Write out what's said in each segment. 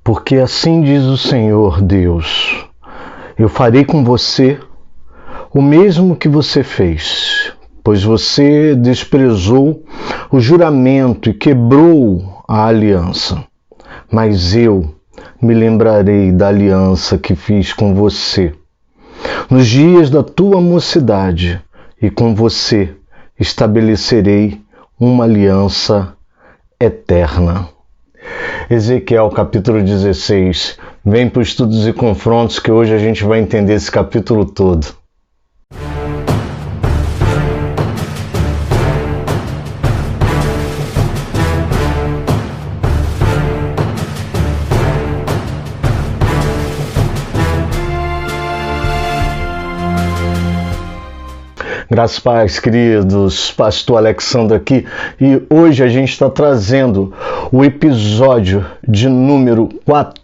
Porque assim diz o Senhor Deus: eu farei com você o mesmo que você fez, pois você desprezou o juramento e quebrou a aliança. Mas eu me lembrarei da aliança que fiz com você nos dias da tua mocidade, e com você estabelecerei uma aliança eterna. Ezequiel capítulo 16. Vem para os estudos e confrontos que hoje a gente vai entender esse capítulo todo. Graças a paz, queridos, pastor Alexandre aqui, e hoje a gente está trazendo o episódio de número 14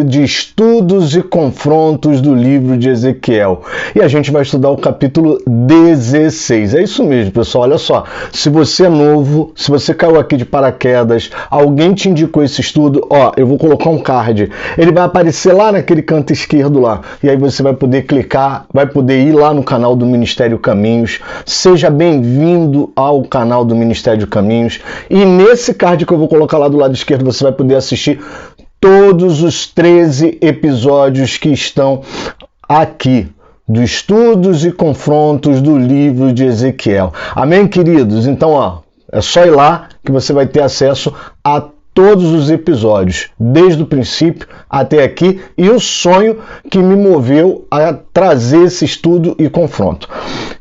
de estudos e confrontos do livro de Ezequiel. E a gente vai estudar o capítulo 16. É isso mesmo, pessoal. Olha só, se você é novo, se você caiu aqui de paraquedas, alguém te indicou esse estudo, ó, eu vou colocar um card. Ele vai aparecer lá naquele canto esquerdo lá. E aí você vai poder clicar, vai poder ir lá no canal do Ministério Caminhos. Seja bem-vindo ao canal do Ministério Caminhos. E nesse card que eu vou colocar lá do lado esquerdo, você vai poder assistir todos os 13 episódios que estão aqui, dos estudos e confrontos do livro de Ezequiel. Amém, queridos? Então, ó, é só ir lá que você vai ter acesso a todos os episódios, desde o princípio até aqui, e o sonho que me moveu a trazer esse estudo e confronto.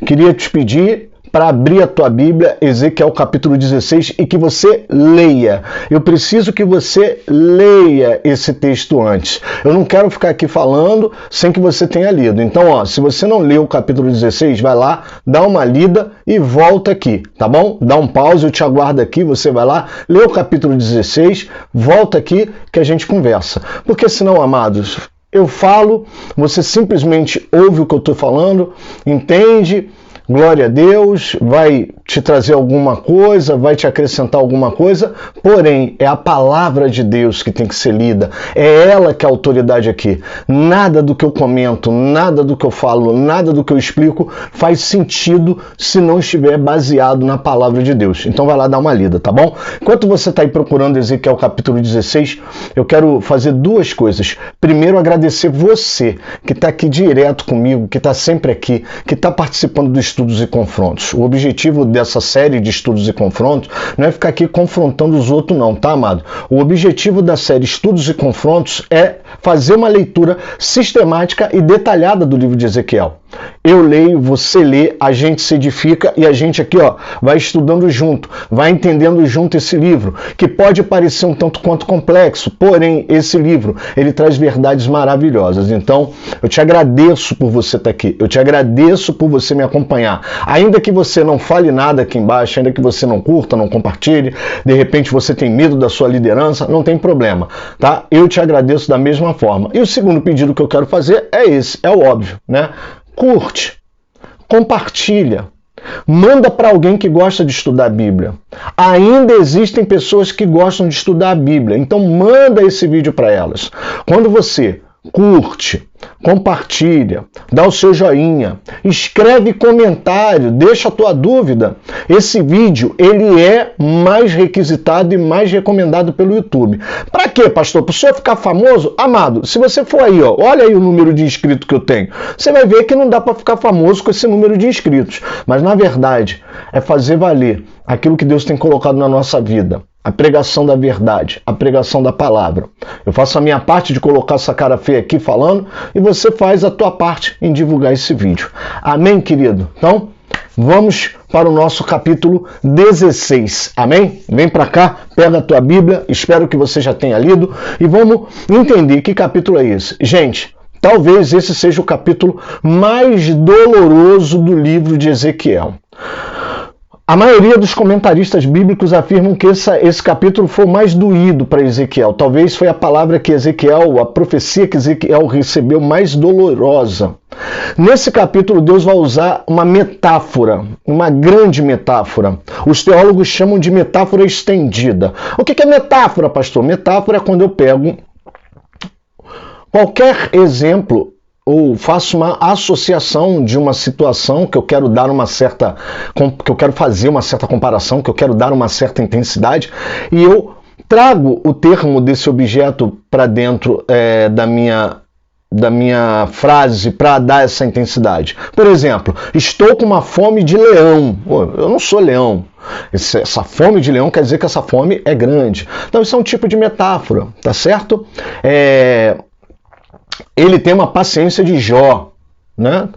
Queria te pedir para abrir a tua Bíblia, Ezequiel capítulo 16, e que você leia. Eu preciso que você leia esse texto antes. Eu não quero ficar aqui falando sem que você tenha lido. Então, ó, se você não leu o capítulo 16, vai lá, dá uma lida e volta aqui, tá bom? Dá um pause, eu te aguardo aqui, você vai lá, lê o capítulo 16, volta aqui que a gente conversa. Porque senão, amados, eu falo, você simplesmente ouve o que eu estou falando, entende? Glória a Deus, vai te trazer alguma coisa, vai te acrescentar alguma coisa, porém é a palavra de Deus que tem que ser lida, é ela que é a autoridade aqui. Nada do que eu comento, nada do que eu falo, nada do que eu explico faz sentido se não estiver baseado na palavra de Deus. Então vai lá dar uma lida, tá bom? Enquanto você está aí procurando Ezequiel capítulo 16, eu quero fazer duas coisas. Primeiro, agradecer você que está aqui direto comigo, que está sempre aqui, que está participando do estudos e confrontos. O objetivo dessa série de estudos e confrontos não é ficar aqui confrontando os outros não, tá, amado? O objetivo da série Estudos e Confrontos é fazer uma leitura sistemática e detalhada do livro de Ezequiel. Eu leio, você lê, a gente se edifica e a gente aqui, ó, vai estudando junto, vai entendendo junto esse livro, que pode parecer um tanto quanto complexo, porém esse livro, ele traz verdades maravilhosas. Então, eu te agradeço por você estar aqui, eu te agradeço por você me acompanhar. Ainda que você não fale nada aqui embaixo, ainda que você não curta, não compartilhe, de repente você tem medo da sua liderança, não tem problema, tá? Eu te agradeço da mesma forma. E o segundo pedido que eu quero fazer é esse, é o óbvio, né? Curte, compartilha, manda para alguém que gosta de estudar a Bíblia. Ainda existem pessoas que gostam de estudar a Bíblia, então manda esse vídeo para elas. Quando você curte, compartilha, dá o seu joinha, escreve comentário, deixa a tua dúvida. Esse vídeo, ele é mais requisitado e mais recomendado pelo YouTube. Para quê, pastor? Para o senhor ficar famoso? Amado, se você for aí, ó, olha aí o número de inscritos que eu tenho. Você vai ver que não dá para ficar famoso com esse número de inscritos. Mas, na verdade, é fazer valer aquilo que Deus tem colocado na nossa vida. A pregação da verdade, a pregação da palavra. Eu faço a minha parte de colocar essa cara feia aqui falando e você faz a tua parte em divulgar esse vídeo. Amém, querido? Então, vamos para o nosso capítulo 16. Amém? Vem para cá, pega a tua Bíblia, espero que você já tenha lido e vamos entender que capítulo é esse. Gente, talvez esse seja o capítulo mais doloroso do livro de Ezequiel. A maioria dos comentaristas bíblicos afirmam que esse capítulo foi o mais doído para Ezequiel. Talvez foi a palavra que Ezequiel, a profecia que Ezequiel recebeu mais dolorosa. Nesse capítulo, Deus vai usar uma metáfora, uma grande metáfora. Os teólogos chamam de metáfora estendida. O que é metáfora, pastor? Metáfora é quando eu pego qualquer exemplo, ou faço uma associação de uma situação que eu quero dar que eu quero fazer uma certa comparação, que eu quero dar uma certa intensidade, e eu trago o termo desse objeto para dentro da minha frase para dar essa intensidade. Por exemplo, estou com uma fome de leão. Eu não sou leão. Essa fome de leão quer dizer que essa fome é grande. Então isso é um tipo de metáfora, tá certo? Ele tem uma paciência de Jó, né?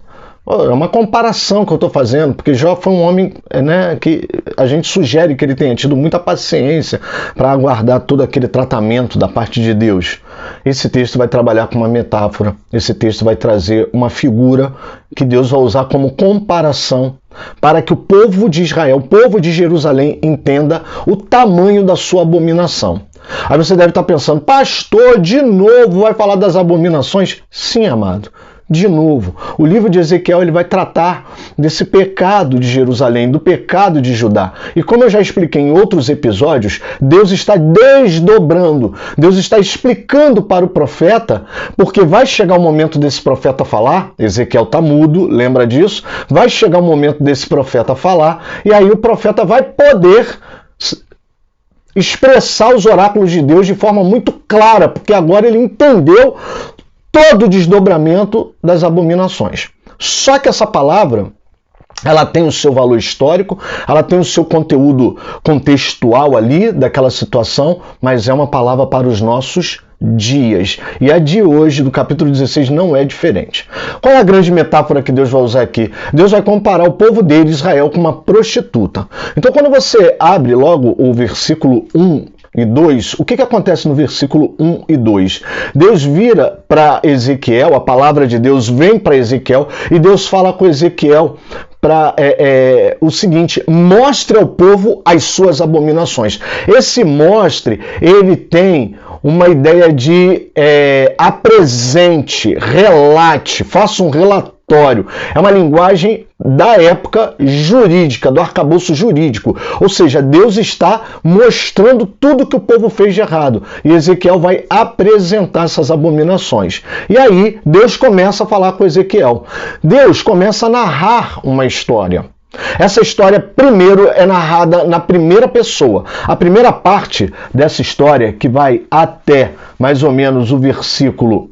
É uma comparação que eu estou fazendo, porque Jó foi um homem, né, que a gente sugere que ele tenha tido muita paciência para aguardar todo aquele tratamento da parte de Deus. Esse texto vai trabalhar com uma metáfora, esse texto vai trazer uma figura que Deus vai usar como comparação para que o povo de Israel, o povo de Jerusalém, entenda o tamanho da sua abominação. Aí você deve estar pensando, pastor, de novo vai falar das abominações? Sim, amado. De novo, o livro de Ezequiel ele vai tratar desse pecado de Jerusalém, do pecado de Judá. E como eu já expliquei em outros episódios, Deus está desdobrando, Deus está explicando para o profeta, porque vai chegar o momento desse profeta falar, Ezequiel está mudo, lembra disso? Vai chegar o momento desse profeta falar, e aí o profeta vai poder expressar os oráculos de Deus de forma muito clara, porque agora ele entendeu todo o desdobramento das abominações. Só que essa palavra, ela tem o seu valor histórico, ela tem o seu conteúdo contextual ali daquela situação, mas é uma palavra para os nossos dias. E a de hoje, do capítulo 16, não é diferente. Qual é a grande metáfora que Deus vai usar aqui? Deus vai comparar o povo dele, Israel, com uma prostituta. Então, quando você abre logo o versículo 1 e 2, o que acontece no versículo 1 e 2? Deus vira para Ezequiel, a palavra de Deus vem para Ezequiel, e Deus fala com Ezequiel para o seguinte: mostre ao povo as suas abominações. Esse mostre, ele tem uma ideia de apresente, relate, faça um relatório. É uma linguagem da época jurídica, do arcabouço jurídico. Ou seja, Deus está mostrando tudo que o povo fez de errado. E Ezequiel vai apresentar essas abominações. E aí, Deus começa a falar com Ezequiel. Deus começa a narrar uma história. Essa história, primeiro, é narrada na primeira pessoa. A primeira parte dessa história, que vai até mais ou menos o versículo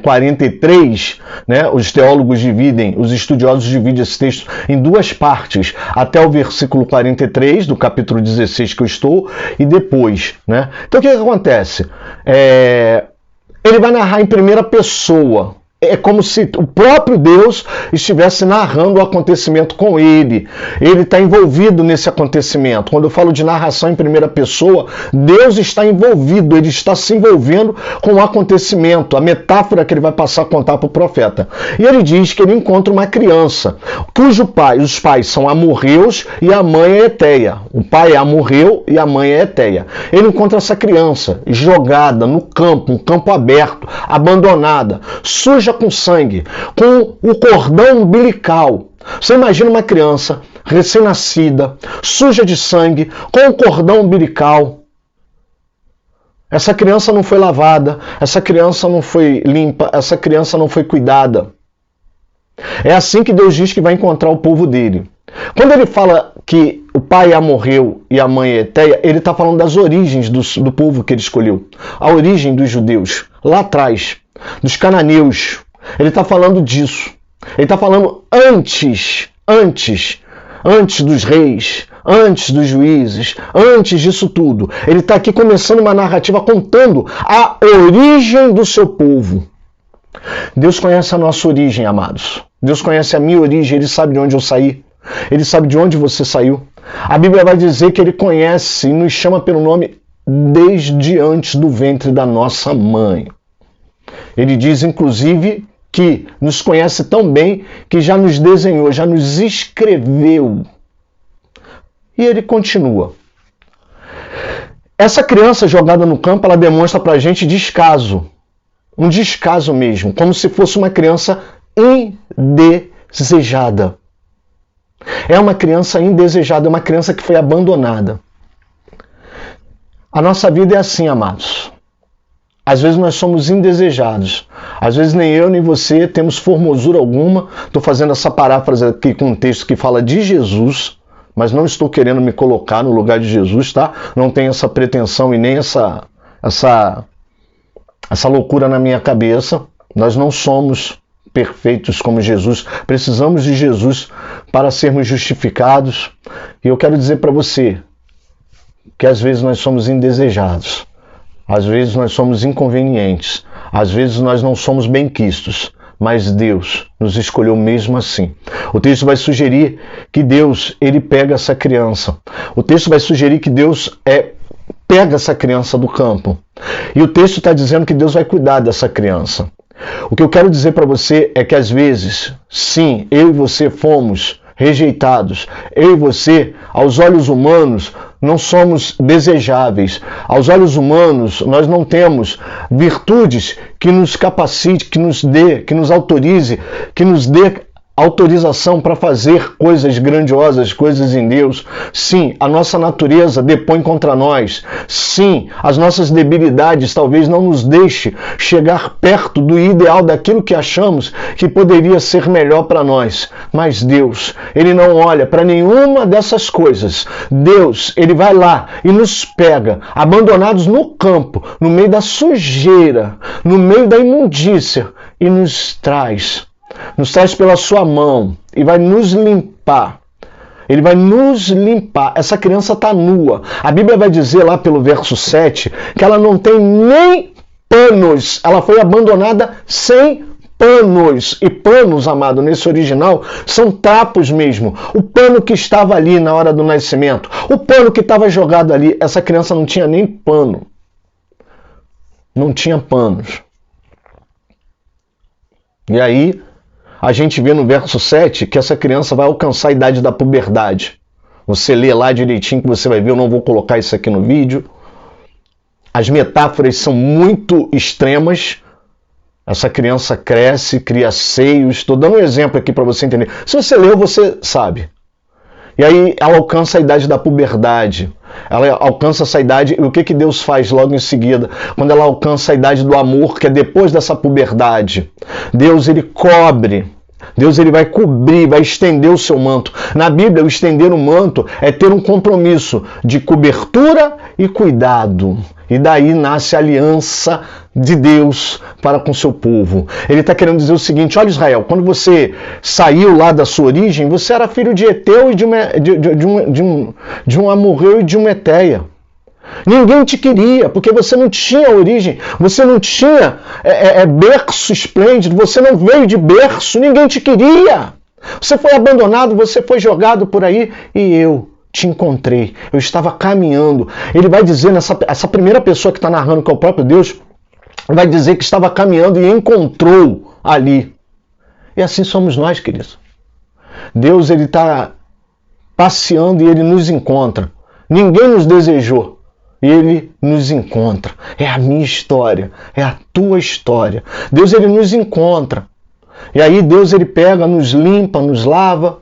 43, né? Os teólogos dividem, os estudiosos dividem esse texto em duas partes, até o versículo 43 do capítulo 16 que eu estou, e depois, né? Então o que acontece? Ele vai narrar em primeira pessoa. É como se o próprio Deus estivesse narrando o acontecimento com ele. Ele está envolvido nesse acontecimento. Quando eu falo de narração em primeira pessoa, Deus está envolvido, ele está se envolvendo com o acontecimento, a metáfora que ele vai passar a contar para o profeta. E ele diz que ele encontra uma criança, os pais são amorreus e a mãe é eteia. O pai é amorreu e a mãe é eteia. Ele encontra essa criança jogada no campo, um campo aberto, abandonada, suja com sangue, com o cordão umbilical. Você imagina uma criança recém-nascida, suja de sangue, com o cordão umbilical. Essa criança não foi lavada, essa criança não foi limpa, essa criança não foi cuidada. É assim que Deus diz que vai encontrar o povo dele. Quando ele fala que o pai é amorreu e a mãe é eteia, ele está falando das origens do povo que ele escolheu. A origem dos judeus, lá atrás, dos cananeus. Ele está falando disso. Ele está falando antes dos reis, antes dos juízes, antes disso tudo. Ele está aqui começando uma narrativa contando a origem do seu povo. Deus conhece a nossa origem, amados. Deus conhece a minha origem, Ele sabe de onde eu saí. Ele sabe de onde você saiu. A Bíblia vai dizer que Ele conhece e nos chama pelo nome desde antes do ventre da nossa mãe. Ele diz, inclusive, que nos conhece tão bem que já nos desenhou, já nos escreveu. E ele continua. Essa criança jogada no campo, ela demonstra pra gente descaso. Um descaso mesmo, como se fosse uma criança indesejada. É uma criança indesejada, é uma criança que foi abandonada. A nossa vida é assim, amados. Às vezes nós somos indesejados. Às vezes nem eu nem você temos formosura alguma. Estou fazendo essa paráfrase aqui com um texto que fala de Jesus, mas não estou querendo me colocar no lugar de Jesus, tá? Não tenho essa pretensão e nem essa loucura na minha cabeça. Nós não somos perfeitos como Jesus. Precisamos de Jesus para sermos justificados. E eu quero dizer para você que às vezes nós somos indesejados. Às vezes nós somos inconvenientes, às vezes nós não somos bem-quistos, mas Deus nos escolheu mesmo assim. O texto vai sugerir que Deus, ele pega essa criança. O texto vai sugerir que Deus pega essa criança do campo. E o texto está dizendo que Deus vai cuidar dessa criança. O que eu quero dizer para você é que às vezes, sim, eu e você fomos rejeitados. Eu e você, aos olhos humanos, não somos desejáveis. Aos olhos humanos, nós não temos virtudes que nos capacite, que nos autorize, que nos dê autorização para fazer coisas grandiosas, coisas em Deus. Sim, a nossa natureza depõe contra nós. Sim, as nossas debilidades talvez não nos deixe chegar perto do ideal daquilo que achamos que poderia ser melhor para nós. Mas Deus, Ele não olha para nenhuma dessas coisas. Deus, Ele vai lá e nos pega, abandonados no campo, no meio da sujeira, no meio da imundícia, e nos traz pela sua mão e vai nos limpar. Ele vai nos limpar. Essa criança está nua. A Bíblia vai dizer lá pelo verso 7 que ela não tem nem panos. Ela foi abandonada sem panos. E panos, amado, nesse original, são trapos mesmo. O pano que estava ali na hora do nascimento. O pano que estava jogado ali. Essa criança não tinha nem pano. Não tinha panos. E aí a gente vê no verso 7 que essa criança vai alcançar a idade da puberdade. Você lê lá direitinho que você vai ver, eu não vou colocar isso aqui no vídeo. As metáforas são muito extremas. Essa criança cresce, cria seios. Estou dando um exemplo aqui para você entender. Se você leu, você sabe. E aí ela alcança a idade da puberdade. Ela alcança essa idade, e o que Deus faz logo em seguida? Quando ela alcança a idade do amor, que é depois dessa puberdade, Deus, ele cobre. Deus, ele vai cobrir, vai estender o seu manto. Na Bíblia, o estender o manto é ter um compromisso de cobertura e cuidado. E daí nasce a aliança de Deus para com seu povo. Ele está querendo dizer o seguinte: olha, Israel, quando você saiu lá da sua origem, você era filho de Eteu e de um amorreu e de uma Eteia. Ninguém te queria, porque você não tinha origem, você não tinha berço esplêndido, você não veio de berço, ninguém te queria. Você foi abandonado, você foi jogado por aí, e eu te encontrei, eu estava caminhando. Ele vai dizer, essa primeira pessoa que está narrando, que é o próprio Deus, vai dizer que estava caminhando e encontrou ali. E assim somos nós, queridos. Deus, ele está passeando e ele nos encontra. Ninguém nos desejou. Ele nos encontra. É a minha história, é a tua história. Deus, ele nos encontra. E aí Deus, ele pega, nos limpa, nos lava.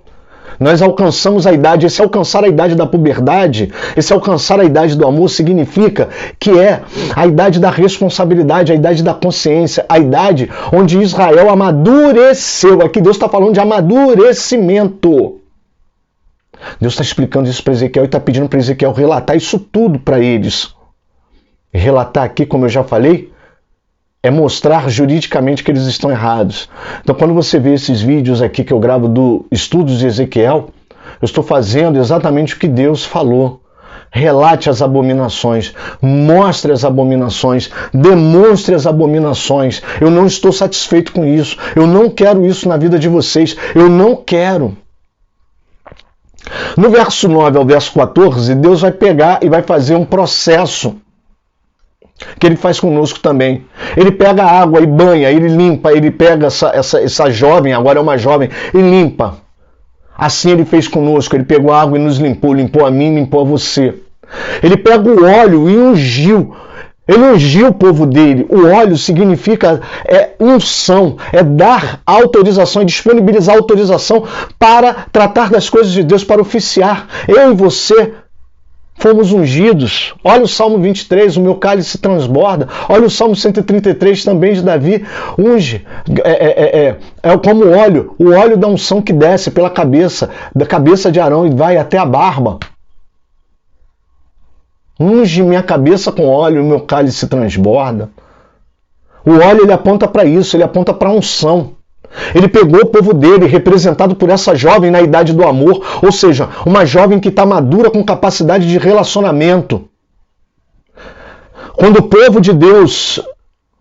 Nós alcançamos a idade. Esse alcançar a idade da puberdade, esse alcançar a idade do amor, significa que é a idade da responsabilidade, a idade da consciência, a idade onde Israel amadureceu. Aqui Deus está falando de amadurecimento. Deus está explicando isso para Ezequiel e está pedindo para Ezequiel relatar isso tudo para eles. E relatar aqui, como eu já falei, é mostrar juridicamente que eles estão errados. Então, quando você vê esses vídeos aqui que eu gravo do Estudos de Ezequiel, eu estou fazendo exatamente o que Deus falou. Relate as abominações, mostre as abominações, demonstre as abominações. Eu não estou satisfeito com isso. Eu não quero isso na vida de vocês. Eu não quero. No verso 9 ao verso 14, Deus vai pegar e vai fazer um processo que ele faz conosco também. Ele pega a água e banha, ele limpa, ele pega essa jovem, agora é uma jovem, e limpa. Assim ele fez conosco, ele pegou a água e nos limpou, limpou a mim, limpou a você. Ele pega o óleo e ungiu. Ele ungiu o povo dele. O óleo significa unção, é dar autorização, é disponibilizar autorização para tratar das coisas de Deus, para oficiar. Eu e você Fomos ungidos. Olha o Salmo 23, o meu cálice transborda. Olha o Salmo 133 também de Davi. Unge. É como óleo, o óleo da unção que desce pela cabeça, da cabeça de Arão e vai até a barba. Unge minha cabeça com óleo, o meu cálice transborda. O óleo ele aponta para isso, ele aponta para a unção. Ele pegou o povo dele, representado por essa jovem na idade do amor, ou seja, uma jovem que está madura com capacidade de relacionamento. Quando o povo de Deus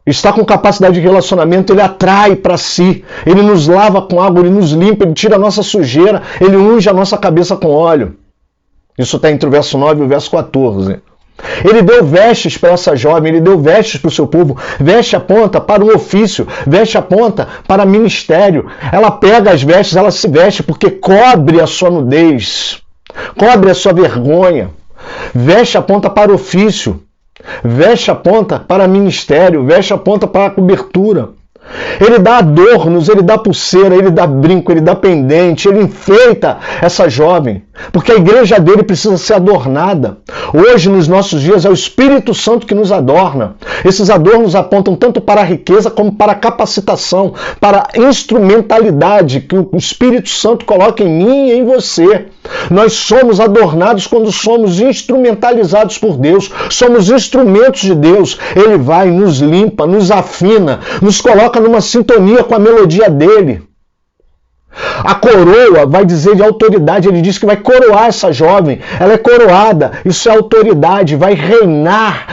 está com capacidade de relacionamento, ele atrai para si, ele nos lava com água, ele nos limpa, ele tira a nossa sujeira, ele unge a nossa cabeça com óleo. Isso está entre o verso 9 e o verso 14. Ele deu vestes para essa jovem, ele deu vestes para o seu povo. Veste aponta para um ofício, veste aponta para ministério. Ela pega as vestes, ela se veste porque cobre a sua nudez, cobre a sua vergonha. Veste aponta para ofício, veste aponta para ministério, veste aponta para a cobertura. Ele dá adornos, ele dá pulseira, ele dá brinco, ele dá pendente, ele enfeita essa jovem, porque a igreja dele precisa ser adornada. Hoje, nos nossos dias, é o Espírito Santo que nos adorna. Esses adornos apontam tanto para a riqueza como para a capacitação, para a instrumentalidade que o Espírito Santo coloca em mim e em você. Nós somos adornados quando somos instrumentalizados por Deus, somos instrumentos de Deus. Ele vai, nos limpa, nos afina, nos coloca numa sintonia com a melodia dele. A coroa vai dizer de autoridade, ele diz que vai coroar essa jovem, ela é coroada, isso é autoridade, vai reinar,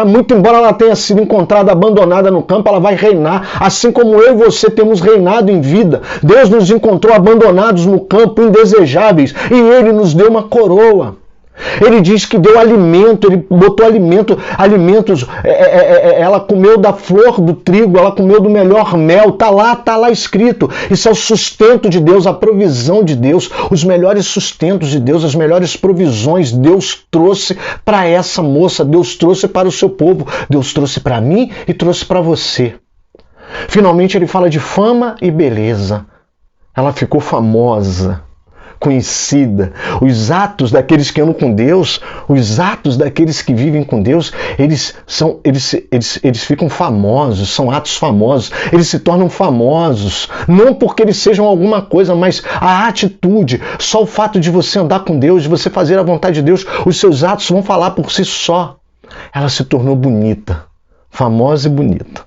muito embora ela tenha sido encontrada abandonada no campo, ela vai reinar, assim como eu e você temos reinado em vida. Deus nos encontrou abandonados no campo, indesejáveis, e Ele nos deu uma coroa. Ele diz que deu alimento, ele botou alimentos, ela comeu da flor do trigo, ela comeu do melhor mel, tá lá escrito. Isso é o sustento de Deus, a provisão de Deus, os melhores sustentos de Deus, as melhores provisões Deus trouxe para essa moça, Deus trouxe para o seu povo, Deus trouxe para mim e trouxe para você. Finalmente ele fala de fama e beleza. Ela ficou famosa, conhecida. Os atos daqueles que andam com Deus, os atos daqueles que vivem com Deus, eles ficam famosos, são atos famosos, eles se tornam famosos, não porque eles sejam alguma coisa, mas a atitude, só o fato de você andar com Deus, de você fazer a vontade de Deus, os seus atos vão falar por si só. Ela se tornou bonita, famosa e bonita.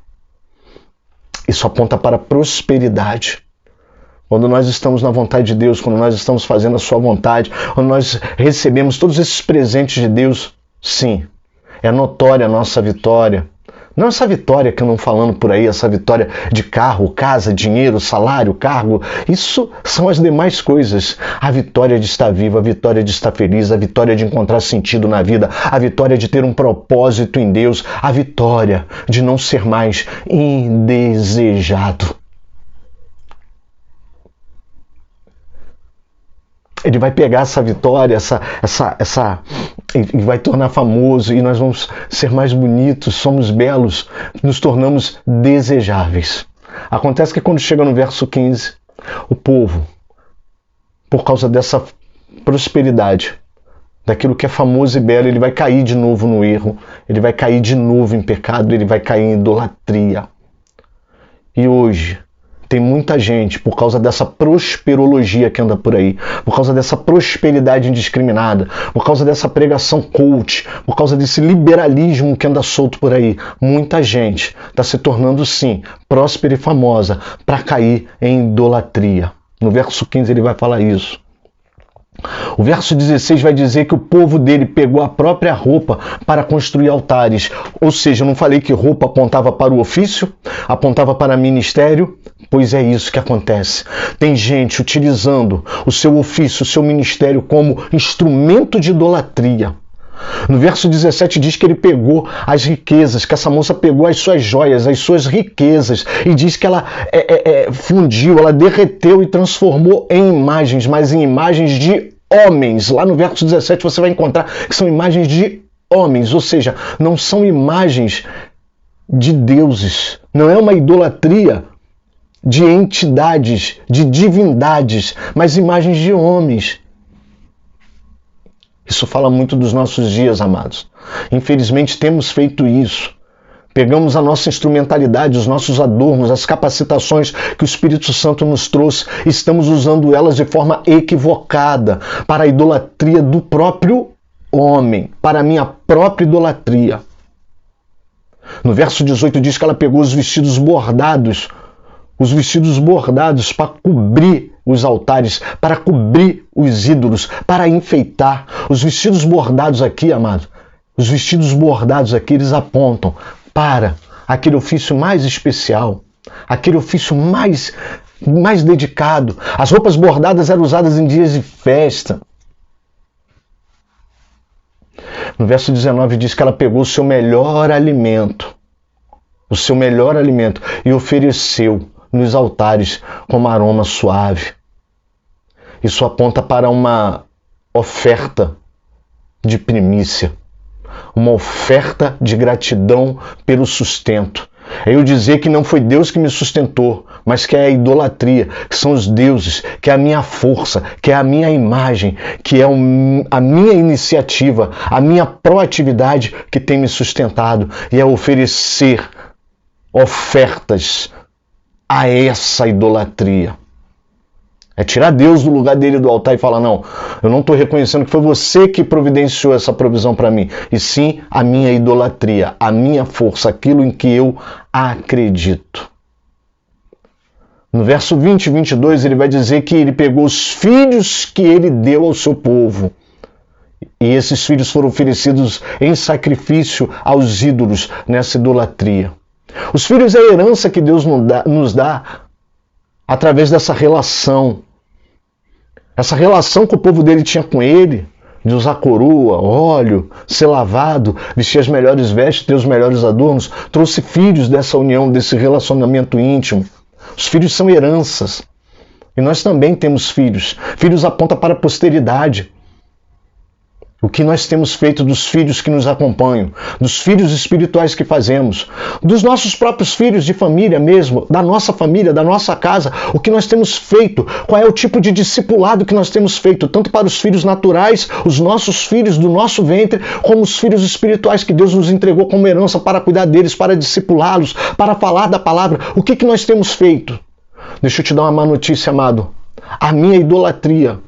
Isso aponta para a prosperidade. Quando nós estamos na vontade de Deus, quando nós estamos fazendo a sua vontade, quando nós recebemos todos esses presentes de Deus, sim, é notória a nossa vitória. Não essa vitória que eu não falando por aí, essa vitória de carro, casa, dinheiro, salário, cargo, isso são as demais coisas. A vitória de estar vivo, a vitória de estar feliz, a vitória de encontrar sentido na vida, a vitória de ter um propósito em Deus, a vitória de não ser mais indesejado. Ele vai pegar essa vitória, e vai tornar famoso, e nós vamos ser mais bonitos, somos belos, nos tornamos desejáveis. Acontece que quando chega no verso 15, o povo, por causa dessa prosperidade, daquilo que é famoso e belo, ele vai cair de novo no erro, ele vai cair de novo em pecado, ele vai cair em idolatria. E hoje, tem muita gente, por causa dessa prosperologia que anda por aí, por causa dessa prosperidade indiscriminada, por causa dessa pregação coach, por causa desse liberalismo que anda solto por aí, muita gente está se tornando, sim, próspera e famosa para cair em idolatria. No verso 15 ele vai falar isso. O verso 16 vai dizer que o povo dele pegou a própria roupa para construir altares. Ou seja, eu não falei que roupa apontava para o ofício, apontava para ministério? Pois é isso que acontece. Tem gente utilizando o seu ofício, o seu ministério como instrumento de idolatria. No verso 17 diz que ele pegou as riquezas, que essa moça pegou as suas joias, as suas riquezas, e diz que ela fundiu, ela derreteu e transformou em imagens, mas em imagens de homens. Lá no verso 17 você vai encontrar que são imagens de homens, ou seja, não são imagens de deuses, não é uma idolatria de entidades, de divindades, mas imagens de homens. Isso fala muito dos nossos dias, amados. Infelizmente temos feito isso. Pegamos a nossa instrumentalidade, os nossos adornos, as capacitações que o Espírito Santo nos trouxe, e estamos usando elas de forma equivocada para a idolatria do próprio homem, para a minha própria idolatria. No verso 18 diz que ela pegou os vestidos bordados para cobrir os altares, para cobrir os ídolos, para enfeitar. Os vestidos bordados aqui, amado, os vestidos bordados aqui, eles apontam para aquele ofício mais especial, aquele ofício mais dedicado. As roupas bordadas eram usadas em dias de festa. No verso 19 diz que ela pegou o seu melhor alimento, e ofereceu nos altares como aroma suave. Isso aponta para uma oferta de primícia, uma oferta de gratidão pelo sustento. É eu dizer que não foi Deus que me sustentou, mas que é a idolatria, que são os deuses, que é a minha força, que é a minha imagem, que é a minha iniciativa, a minha proatividade que tem me sustentado, e é oferecer ofertas a essa idolatria. É tirar Deus do lugar dele do altar e falar, não, eu não estou reconhecendo que foi você que providenciou essa provisão para mim, e sim a minha idolatria, a minha força, aquilo em que eu acredito. No verso 20 e 22 ele vai dizer que ele pegou os filhos que ele deu ao seu povo, e esses filhos foram oferecidos em sacrifício aos ídolos nessa idolatria. Os filhos é a herança que Deus nos dá através dessa relação. Essa relação que o povo dele tinha com ele, de usar coroa, óleo, ser lavado, vestir as melhores vestes, ter os melhores adornos, trouxe filhos dessa união, desse relacionamento íntimo. Os filhos são heranças. E nós também temos filhos. Filhos apontam para a posteridade. O que nós temos feito dos filhos que nos acompanham, dos filhos espirituais que fazemos, dos nossos próprios filhos de família mesmo, da nossa família, da nossa casa, o que nós temos feito, qual é o tipo de discipulado que nós temos feito, tanto para os filhos naturais, os nossos filhos do nosso ventre, como os filhos espirituais que Deus nos entregou como herança para cuidar deles, para discipulá-los, para falar da palavra. O que nós temos feito? Deixa eu te dar uma má notícia, amado. A minha idolatria,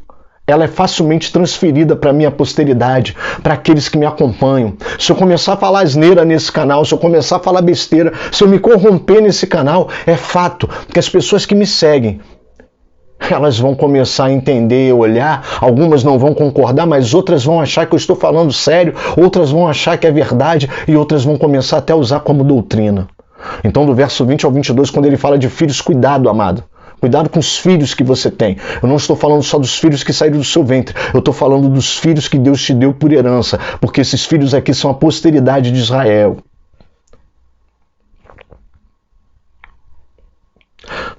ela é facilmente transferida para a minha posteridade, para aqueles que me acompanham. Se eu começar a falar asneira nesse canal, se eu começar a falar besteira, se eu me corromper nesse canal, é fato que as pessoas que me seguem, elas vão começar a entender, olhar, algumas não vão concordar, mas outras vão achar que eu estou falando sério, outras vão achar que é verdade e outras vão começar até a usar como doutrina. Então, do verso 20 ao 22, quando ele fala de filhos, cuidado, amado. Cuidado com os filhos que você tem. Eu não estou falando só dos filhos que saíram do seu ventre. Eu estou falando dos filhos que Deus te deu por herança. Porque esses filhos aqui são a posteridade de Israel.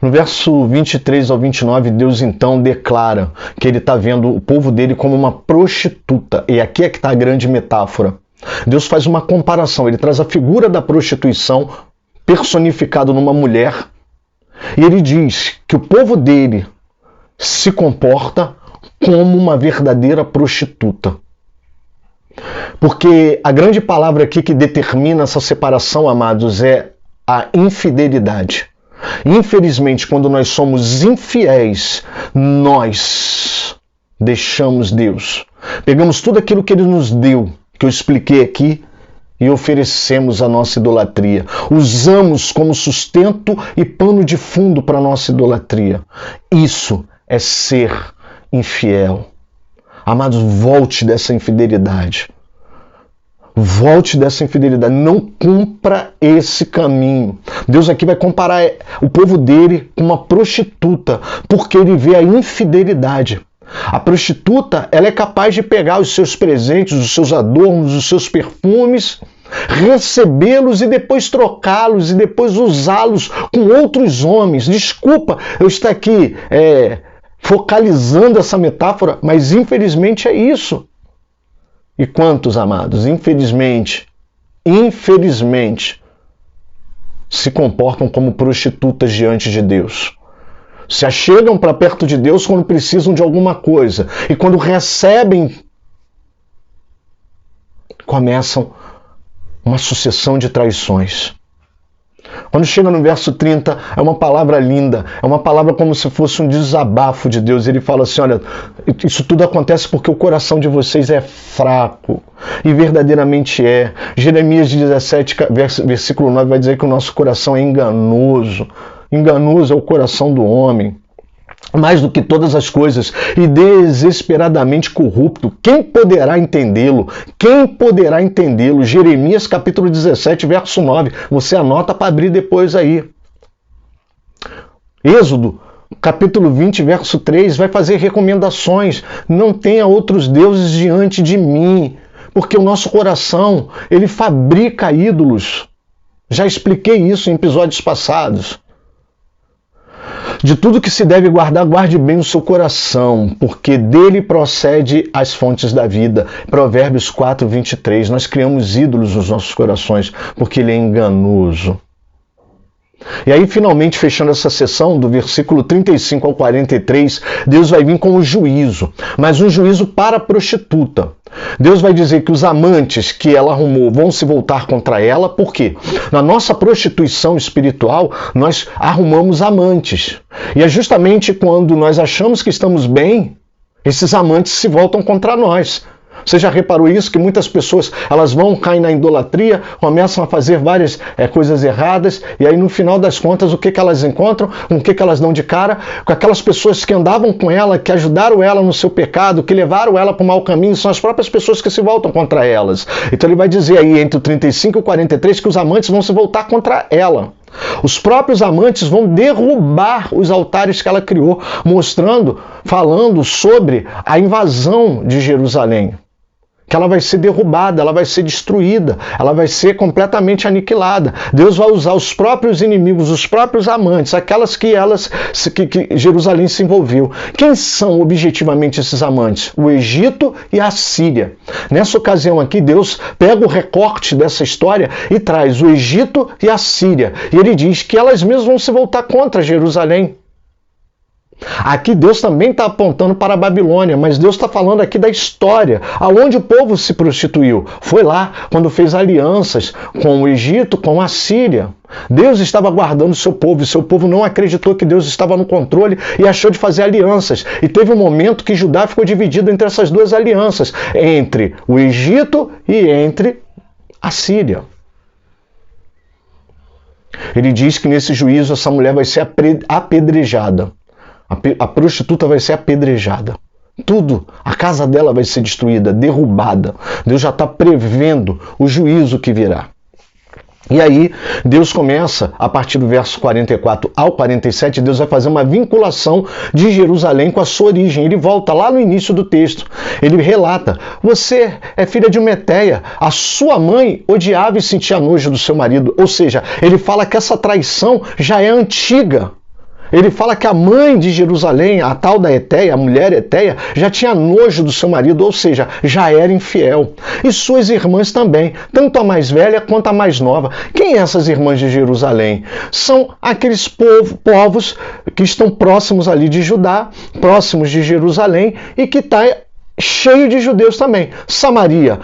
No verso 23 ao 29, Deus então declara que ele está vendo o povo dele como uma prostituta. E aqui é que está a grande metáfora. Deus faz uma comparação. Ele traz a figura da prostituição personificado numa mulher. E ele diz que o povo dele se comporta como uma verdadeira prostituta. Porque a grande palavra aqui que determina essa separação, amados, é a infidelidade. Infelizmente, quando nós somos infiéis, nós deixamos Deus. Pegamos tudo aquilo que Ele nos deu, que eu expliquei aqui, e oferecemos a nossa idolatria. Usamos como sustento e pano de fundo para a nossa idolatria. Isso é ser infiel. Amados, volte dessa infidelidade. Volte dessa infidelidade. Não cumpra esse caminho. Deus aqui vai comparar o povo dele com uma prostituta, porque ele vê a infidelidade. A prostituta, ela é capaz de pegar os seus presentes, os seus adornos, os seus perfumes, recebê-los e depois trocá-los e depois usá-los com outros homens. Desculpa eu estar aqui focalizando essa metáfora, mas infelizmente é isso. E quantos, amados, infelizmente, se comportam como prostitutas diante de Deus? Se achegam para perto de Deus quando precisam de alguma coisa. E quando recebem começam uma sucessão de traições. Quando chega no verso 30, é uma palavra linda, é uma palavra como se fosse um desabafo de Deus. Ele fala assim, olha, isso tudo acontece porque o coração de vocês é fraco, e verdadeiramente é. Jeremias 17, versículo 9, vai dizer que o nosso coração é enganoso. Enganoso é o coração do homem, mais do que todas as coisas, e desesperadamente corrupto. Quem poderá entendê-lo? Quem poderá entendê-lo? Jeremias capítulo 17, verso 9. Você anota para abrir depois aí. Êxodo capítulo 20, verso 3, vai fazer recomendações. Não tenha outros deuses diante de mim, porque o nosso coração, ele fabrica ídolos. Já expliquei isso em episódios passados. De tudo que se deve guardar, guarde bem o seu coração, porque dele procede as fontes da vida. Provérbios 4, 23. Nós criamos ídolos nos nossos corações, porque ele é enganoso. E aí, finalmente, fechando essa sessão, do versículo 35 ao 43, Deus vai vir com o juízo, mas um juízo para a prostituta. Deus vai dizer que os amantes que ela arrumou vão se voltar contra ela, por quê? Na nossa prostituição espiritual, nós arrumamos amantes. E é justamente quando nós achamos que estamos bem, esses amantes se voltam contra nós. Você já reparou isso? Que muitas pessoas elas vão cair na idolatria, começam a fazer várias coisas erradas, e aí no final das contas o que elas encontram? Com o que elas dão de cara? Com aquelas pessoas que andavam com ela, que ajudaram ela no seu pecado, que levaram ela para o mau caminho, são as próprias pessoas que se voltam contra elas. Então ele vai dizer aí entre o 35 e o 43 que os amantes vão se voltar contra ela. Os próprios amantes vão derrubar os altares que ela criou, mostrando, falando sobre a invasão de Jerusalém. Que ela vai ser derrubada, ela vai ser destruída, ela vai ser completamente aniquilada. Deus vai usar os próprios inimigos, os próprios amantes, aquelas que Jerusalém se envolveu. Quem são objetivamente esses amantes? O Egito e a Síria. Nessa ocasião aqui, Deus pega o recorte dessa história e traz o Egito e a Síria. E ele diz que elas mesmas vão se voltar contra Jerusalém. Aqui Deus também está apontando para a Babilônia, mas Deus está falando aqui da história, aonde o povo se prostituiu. Foi lá quando fez alianças com o Egito, com a Síria. Deus estava guardando o seu povo, e seu povo não acreditou que Deus estava no controle e achou de fazer alianças. E teve um momento que Judá ficou dividido entre essas duas alianças, entre o Egito e entre a Síria. Ele diz que nesse juízo essa mulher vai ser apedrejada. A prostituta vai ser apedrejada. Tudo, a casa dela vai ser destruída, derrubada. Deus já está prevendo o juízo que virá. E aí, Deus começa, a partir do verso 44 ao 47, Deus vai fazer uma vinculação de Jerusalém com a sua origem. Ele volta lá no início do texto. Ele relata, você é filha de uma Meteia, a sua mãe odiava e sentia nojo do seu marido. Ou seja, ele fala que essa traição já é antiga. Ele fala que a mãe de Jerusalém, a tal da Eteia, a mulher Eteia, já tinha nojo do seu marido, ou seja, já era infiel. E suas irmãs também, tanto a mais velha quanto a mais nova. Quem são essas irmãs de Jerusalém? São aqueles povos que estão próximos ali de Judá, próximos de Jerusalém, e que está cheio de judeus também. Samaria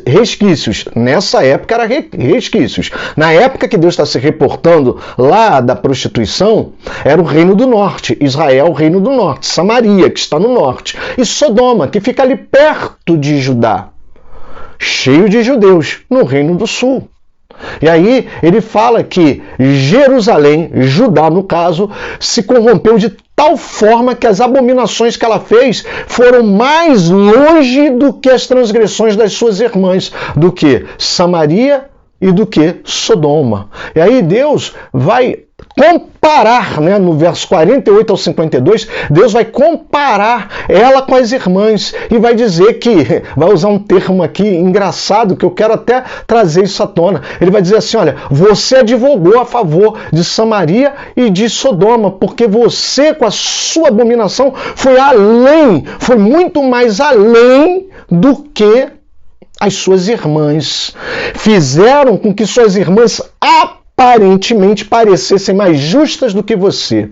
resquícios. Nessa época era resquícios. Na época que Deus está se reportando lá da prostituição, era o reino do norte. Israel, o reino do norte. Samaria, que está no norte. E Sodoma, que fica ali perto de Judá. Cheio de judeus, no reino do sul. E aí ele fala que Jerusalém, Judá no caso, se corrompeu de tal forma que as abominações que ela fez foram mais longe do que as transgressões das suas irmãs, do que Samaria e do que Sodoma. E aí Deus vai comparar, no verso 48 ao 52, Deus vai comparar ela com as irmãs e vai dizer que, vai usar um termo aqui engraçado, que eu quero até trazer isso à tona. Ele vai dizer assim, olha, você advogou a favor de Samaria e de Sodoma, porque você, com a sua abominação, foi muito mais além do que as suas irmãs. Fizeram com que suas irmãs aparentemente parecessem mais justas do que você.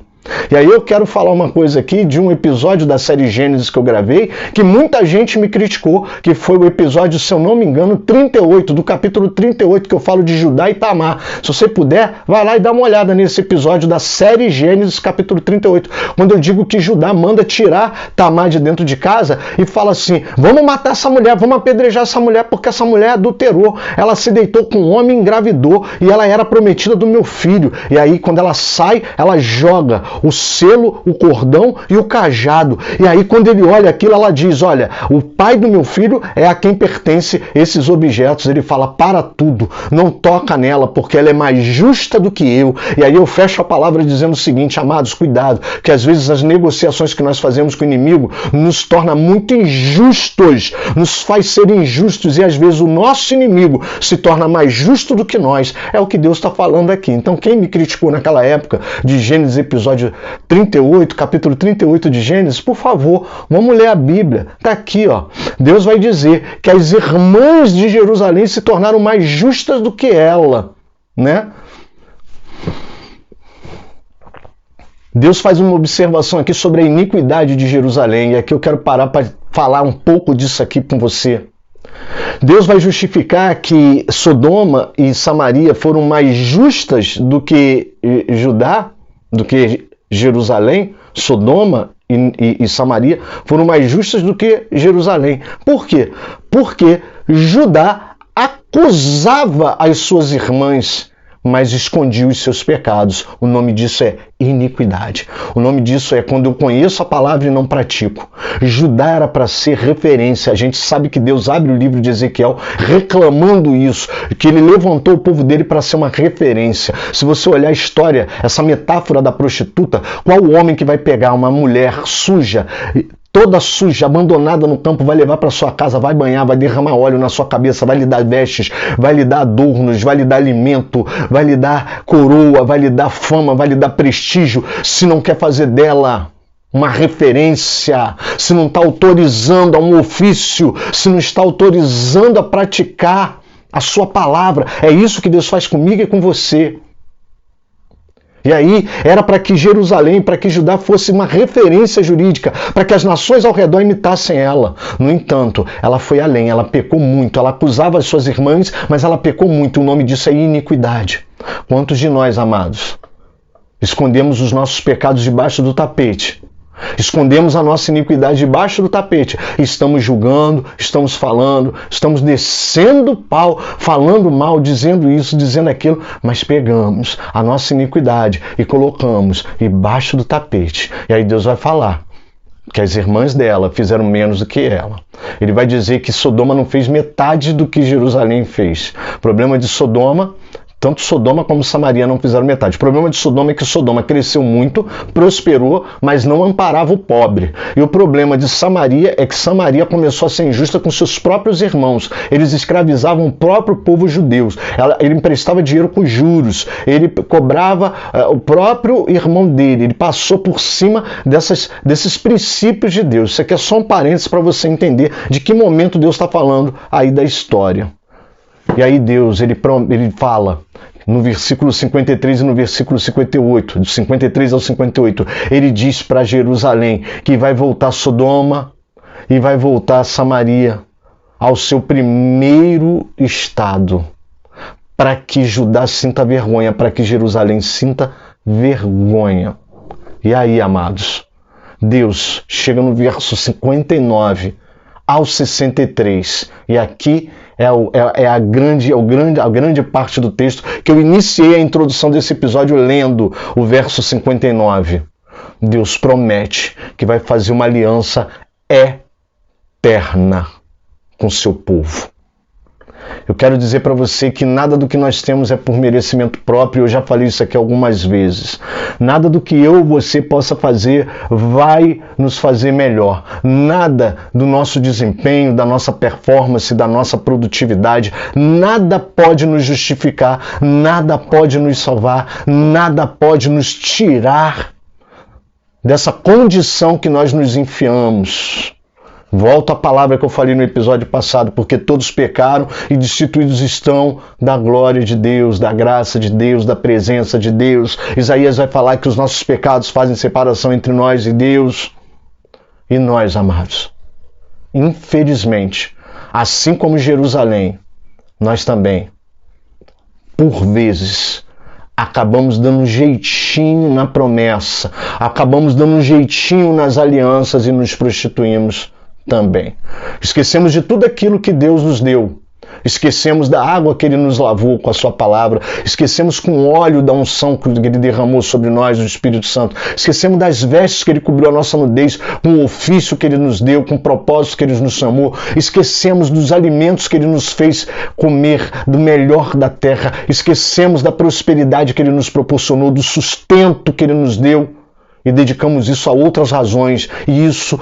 E aí eu quero falar uma coisa aqui de um episódio da série Gênesis que eu gravei, que muita gente me criticou, que foi o episódio, se eu não me engano, 38, do capítulo 38, que eu falo de Judá e Tamar. Se você puder, vai lá e dá uma olhada nesse episódio da série Gênesis, capítulo 38, quando eu digo que Judá manda tirar Tamar de dentro de casa e fala assim, vamos matar essa mulher, vamos apedrejar essa mulher, porque essa mulher adulterou, ela se deitou com um homem, engravidou, e ela era prometida do meu filho. E aí, quando ela sai, ela joga o selo, o cordão e o cajado. E aí, quando ele olha aquilo, ela diz, olha, o pai do meu filho é a quem pertence esses objetos. Ele fala, para tudo, não toca nela, porque ela é mais justa do que eu. E aí eu fecho a palavra dizendo o seguinte, amados, cuidado, que às vezes as negociações que nós fazemos com o inimigo nos torna muito injustos, nos faz ser injustos, e às vezes o nosso inimigo se torna mais justo do que nós. É o que Deus está falando aqui. Então, quem me criticou naquela época de Gênesis, episódio 38, capítulo 38 de Gênesis, por favor, vamos ler a Bíblia. Está aqui, ó. Deus vai dizer que as irmãs de Jerusalém se tornaram mais justas do que ela, né? Deus faz uma observação aqui sobre a iniquidade de Jerusalém, e aqui eu quero parar para falar um pouco disso aqui com você. Deus vai justificar que Sodoma e Samaria foram mais justas do que Judá, do que Jerusalém. Sodoma e Samaria foram mais justas do que Jerusalém. Por quê? Porque Judá acusava as suas irmãs, mas escondia os seus pecados. O nome disso é iniquidade. O nome disso é quando eu conheço a palavra e não pratico. Judá era para ser referência. A gente sabe que Deus abre o livro de Ezequiel reclamando isso, que ele levantou o povo dele para ser uma referência. Se você olhar a história, essa metáfora da prostituta, qual o homem que vai pegar uma mulher suja, toda suja, abandonada no campo, vai levar para sua casa, vai banhar, vai derramar óleo na sua cabeça, vai lhe dar vestes, vai lhe dar adornos, vai lhe dar alimento, vai lhe dar coroa, vai lhe dar fama, vai lhe dar prestígio, se não quer fazer dela uma referência, se não está autorizando a um ofício, se não está autorizando a praticar a sua palavra. É isso que Deus faz comigo e com você. E aí era para que Jerusalém, para que Judá fosse uma referência jurídica, para que as nações ao redor imitassem ela. No entanto, ela foi além, ela pecou muito, ela acusava as suas irmãs, mas ela pecou muito. O nome disso é iniquidade. Quantos de nós, amados, escondemos os nossos pecados debaixo do tapete? Escondemos a nossa iniquidade debaixo do tapete. Estamos julgando, estamos falando, estamos descendo pau, falando mal, dizendo isso, dizendo aquilo, mas pegamos a nossa iniquidade e colocamos debaixo do tapete. E aí Deus vai falar que as irmãs dela fizeram menos do que ela. Ele vai dizer que Sodoma não fez metade do que Jerusalém fez. O problema de Sodoma, tanto Sodoma como Samaria não fizeram metade. O problema de Sodoma é que Sodoma cresceu muito, prosperou, mas não amparava o pobre. E o problema de Samaria é que Samaria começou a ser injusta com seus próprios irmãos. Eles escravizavam o próprio povo judeu. Ele emprestava dinheiro com juros. Ele cobrava o próprio irmão dele. Ele passou por cima desses princípios de Deus. Isso aqui é só um parênteses para você entender de que momento Deus está falando aí da história. E aí Deus, ele fala no versículo 53 e no versículo 58, do 53 ao 58, ele diz para Jerusalém que vai voltar Sodoma e vai voltar Samaria ao seu primeiro estado, para que Judá sinta vergonha, para que Jerusalém sinta vergonha. E aí, amados, Deus chega no verso 59 ao 63, e aqui a grande parte do texto que eu iniciei a introdução desse episódio lendo o verso 59. Deus promete que vai fazer uma aliança eterna com seu povo. Eu quero dizer para você que nada do que nós temos é por merecimento próprio. Eu já falei isso aqui algumas vezes. Nada do que eu ou você possa fazer vai nos fazer melhor. Nada do nosso desempenho, da nossa performance, da nossa produtividade, nada pode nos justificar, nada pode nos salvar, nada pode nos tirar dessa condição que nós nos enfiamos. Volto à palavra que eu falei no episódio passado, porque todos pecaram e destituídos estão da glória de Deus, da graça de Deus, da presença de Deus. Isaías vai falar que os nossos pecados fazem separação entre nós e Deus. E nós, amados, infelizmente, assim como Jerusalém, nós também, por vezes, acabamos dando um jeitinho na promessa, acabamos dando um jeitinho nas alianças e nos prostituímos também. Esquecemos de tudo aquilo que Deus nos deu. Esquecemos da água que Ele nos lavou com a sua palavra. Esquecemos com o óleo da unção que Ele derramou sobre nós, o Espírito Santo. Esquecemos das vestes que Ele cobriu a nossa nudez, com o ofício que Ele nos deu, com o propósito que Ele nos chamou. Esquecemos dos alimentos que Ele nos fez comer, do melhor da terra. Esquecemos da prosperidade que Ele nos proporcionou, do sustento que Ele nos deu. E dedicamos isso a outras razões, e isso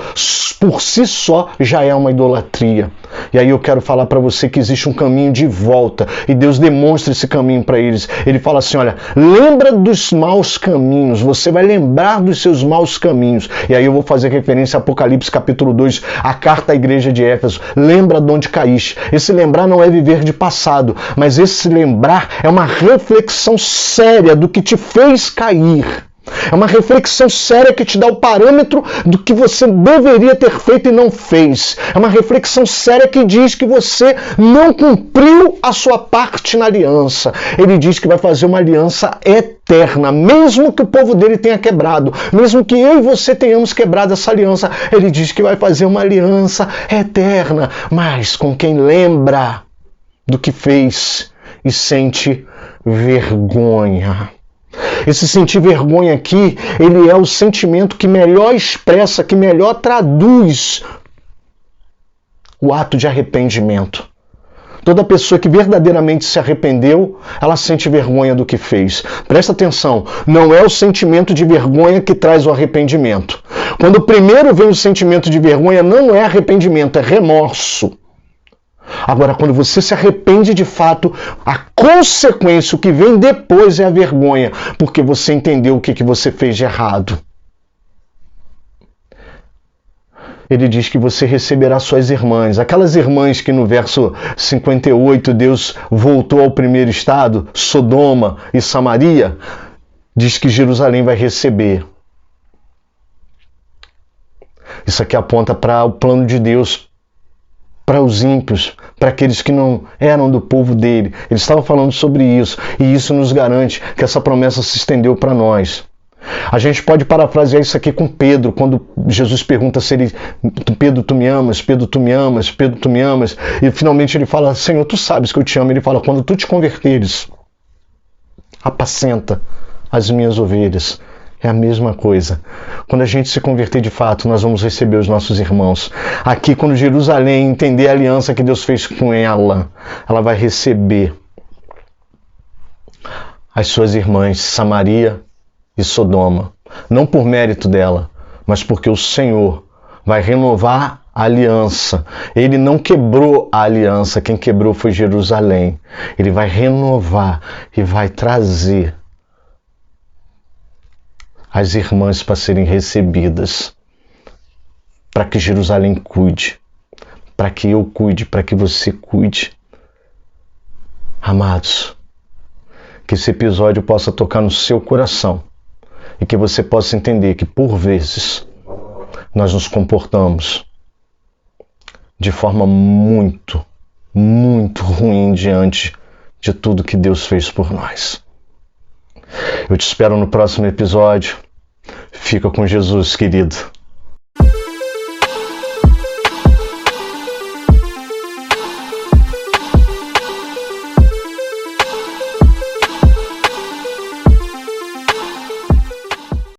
por si só já é uma idolatria. E aí eu quero falar para você que existe um caminho de volta, e Deus demonstra esse caminho para eles. Ele fala assim, olha, lembra dos maus caminhos, você vai lembrar dos seus maus caminhos. E aí eu vou fazer referência a Apocalipse capítulo 2, a carta à igreja de Éfeso. Lembra de onde caíste. Esse lembrar não é viver de passado, mas esse lembrar é uma reflexão séria do que te fez cair. É uma reflexão séria que te dá o parâmetro do que você deveria ter feito e não fez. É uma reflexão séria que diz que você não cumpriu a sua parte na aliança. Ele diz que vai fazer uma aliança eterna, mesmo que o povo dele tenha quebrado, mesmo que eu e você tenhamos quebrado essa aliança. Ele diz que vai fazer uma aliança eterna, mas com quem lembra do que fez e sente vergonha. Esse sentir vergonha aqui, ele é o sentimento que melhor expressa, que melhor traduz o ato de arrependimento. Toda pessoa que verdadeiramente se arrependeu, ela sente vergonha do que fez. Presta atenção, não é o sentimento de vergonha que traz o arrependimento. Quando primeiro vem o sentimento de vergonha, não é arrependimento, é remorso. Agora, quando você se arrepende de fato, a consequência, o que vem depois é a vergonha, porque você entendeu o que você fez de errado. Ele diz que você receberá suas irmãs, aquelas irmãs que no verso 58 Deus voltou ao primeiro estado, Sodoma e Samaria, diz que Jerusalém vai receber. Isso aqui aponta para o plano de Deus, para os ímpios, para aqueles que não eram do povo dele. Ele estava falando sobre isso, e isso nos garante que essa promessa se estendeu para nós. A gente pode parafrasear isso aqui com Pedro, quando Jesus pergunta se ele, Pedro, tu me amas? Pedro, tu me amas? Pedro, tu me amas? E finalmente ele fala, Senhor, tu sabes que eu te amo. Ele fala, quando tu te converteres, apacenta as minhas ovelhas. É a mesma coisa. Quando a gente se converter de fato, nós vamos receber os nossos irmãos. Aqui, quando Jerusalém entender a aliança que Deus fez com ela, ela vai receber as suas irmãs, Samaria e Sodoma. Não por mérito dela, mas porque o Senhor vai renovar a aliança. Ele não quebrou a aliança, quem quebrou foi Jerusalém. Ele vai renovar e vai trazer as irmãs para serem recebidas, para que Jerusalém cuide, para que eu cuide, para que você cuide. Amados, que esse episódio possa tocar no seu coração e que você possa entender que, por vezes, nós nos comportamos de forma muito, muito ruim diante de tudo que Deus fez por nós. Eu te espero no próximo episódio. Fica com Jesus, querido.